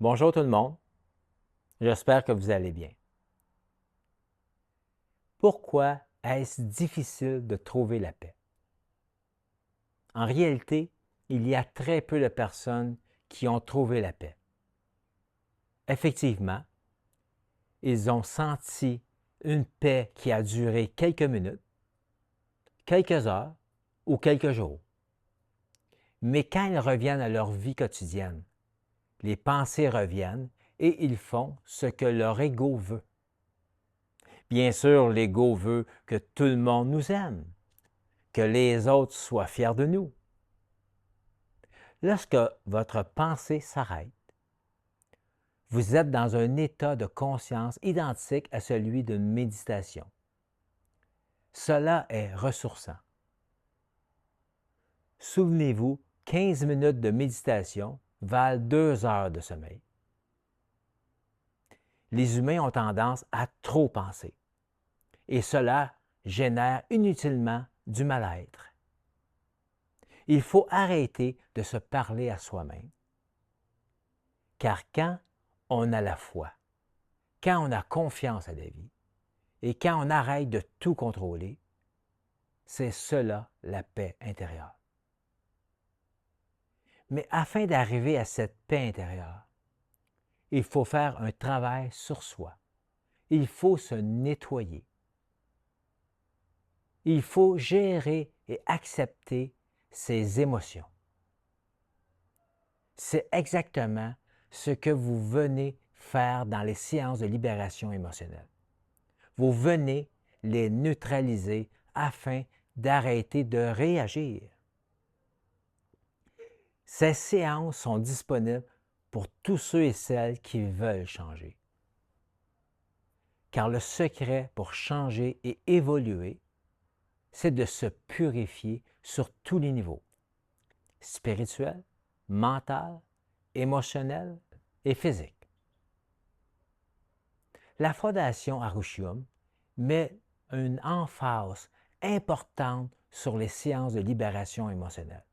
Bonjour tout le monde, j'espère que vous allez bien. Pourquoi est-ce difficile de trouver la paix? En réalité, il y a très peu de personnes qui ont trouvé la paix. Effectivement, ils ont senti une paix qui a duré quelques minutes, quelques heures ou quelques jours. Mais quand ils reviennent à leur vie quotidienne, les pensées reviennent et ils font ce que leur ego veut. Bien sûr, l'ego veut que tout le monde nous aime, que les autres soient fiers de nous. Lorsque votre pensée s'arrête, vous êtes dans un état de conscience identique à celui d'une méditation. Cela est ressourçant. Souvenez-vous, 15 minutes de méditation valent 2 heures de sommeil. Les humains ont tendance à trop penser et cela génère inutilement du mal-être. Il faut arrêter de se parler à soi-même. Car quand on a la foi, quand on a confiance à la vie et quand on arrête de tout contrôler, c'est cela la paix intérieure. Mais afin d'arriver à cette paix intérieure, il faut faire un travail sur soi. Il faut se nettoyer. Il faut gérer et accepter ses émotions. C'est exactement ce que vous venez faire dans les séances de libération émotionnelle. Vous venez les neutraliser afin d'arrêter de réagir. Ces séances sont disponibles pour tous ceux et celles qui veulent changer. Car le secret pour changer et évoluer, c'est de se purifier sur tous les niveaux, spirituel, mental, émotionnel et physique. La Fondation Arushium met une emphase importante sur les séances de libération émotionnelle.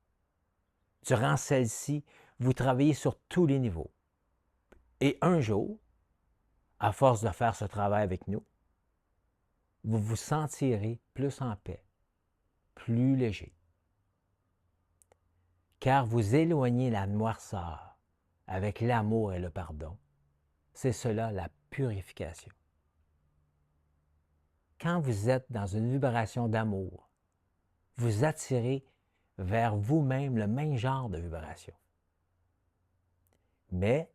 Durant celle-ci, vous travaillez sur tous les niveaux. Et un jour, à force de faire ce travail avec nous, vous vous sentirez plus en paix, plus léger. Car vous éloignez la noirceur avec l'amour et le pardon. C'est cela la purification. Quand vous êtes dans une vibration d'amour, vous attirez vers vous-même le même genre de vibration. Mais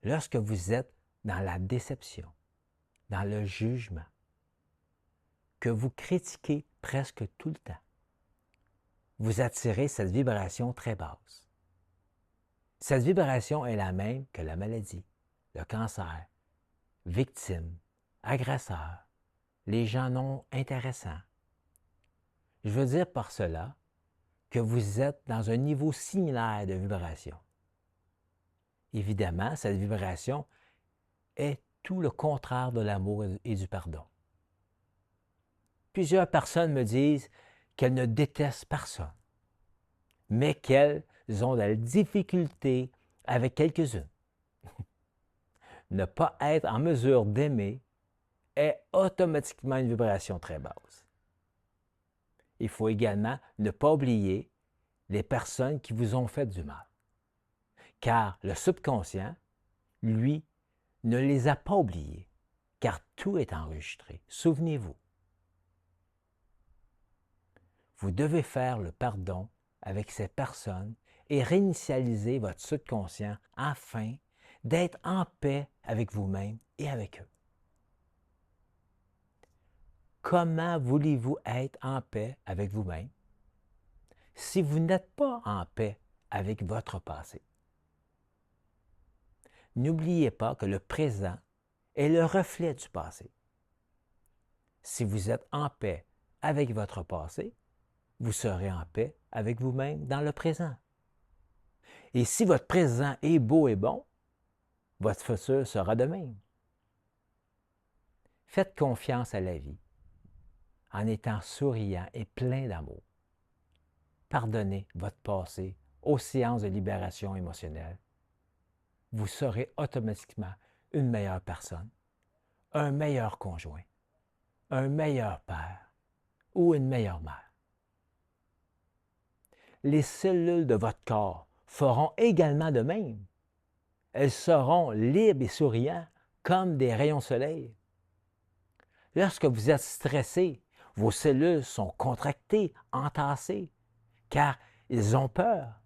lorsque vous êtes dans la déception, dans le jugement, que vous critiquez presque tout le temps, vous attirez cette vibration très basse. Cette vibration est la même que la maladie, le cancer, victime, agresseur, les gens non intéressants. Je veux dire par cela que vous êtes dans un niveau similaire de vibration. Évidemment, cette vibration est tout le contraire de l'amour et du pardon. Plusieurs personnes me disent qu'elles ne détestent personne, mais qu'elles ont de la difficulté avec quelques-unes. Ne pas être en mesure d'aimer est automatiquement une vibration très basse. Il faut également ne pas oublier les personnes qui vous ont fait du mal, car le subconscient, lui, ne les a pas oubliés, car tout est enregistré. Souvenez-vous. Vous devez faire le pardon avec ces personnes et réinitialiser votre subconscient afin d'être en paix avec vous-même et avec eux. Comment voulez-vous être en paix avec vous-même si vous n'êtes pas en paix avec votre passé? N'oubliez pas que le présent est le reflet du passé. Si vous êtes en paix avec votre passé, vous serez en paix avec vous-même dans le présent. Et si votre présent est beau et bon, votre futur sera de même. Faites confiance à la vie en étant souriant et plein d'amour. Pardonnez votre passé aux séances de libération émotionnelle. vous serez automatiquement une meilleure personne, un meilleur conjoint, un meilleur père ou une meilleure mère. Les cellules de votre corps feront également de même. Elles seront libres et souriantes comme des rayons soleil. Lorsque vous êtes stressé, vos cellules sont contractées, entassées, car ils ont peur.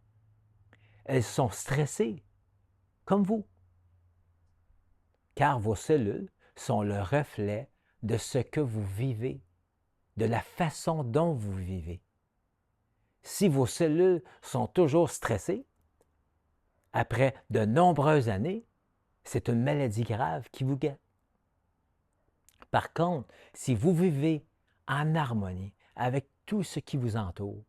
Elles sont stressées, comme vous, car vos cellules sont le reflet de ce que vous vivez, de la façon dont vous vivez. Si vos cellules sont toujours stressées, après de nombreuses années, c'est une maladie grave qui vous guette. Par contre, si vous vivez en harmonie avec tout ce qui vous entoure,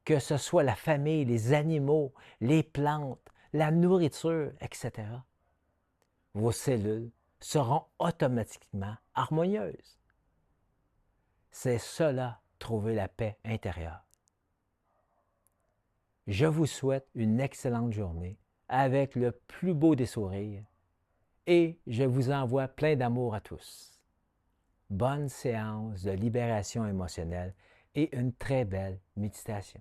que ce soit la famille, les animaux, les plantes, la nourriture, etc., vos cellules seront automatiquement harmonieuses. C'est cela, trouver la paix intérieure. Je vous souhaite une excellente journée avec le plus beau des sourires et je vous envoie plein d'amour à tous. Bonne séance de libération émotionnelle et une très belle méditation.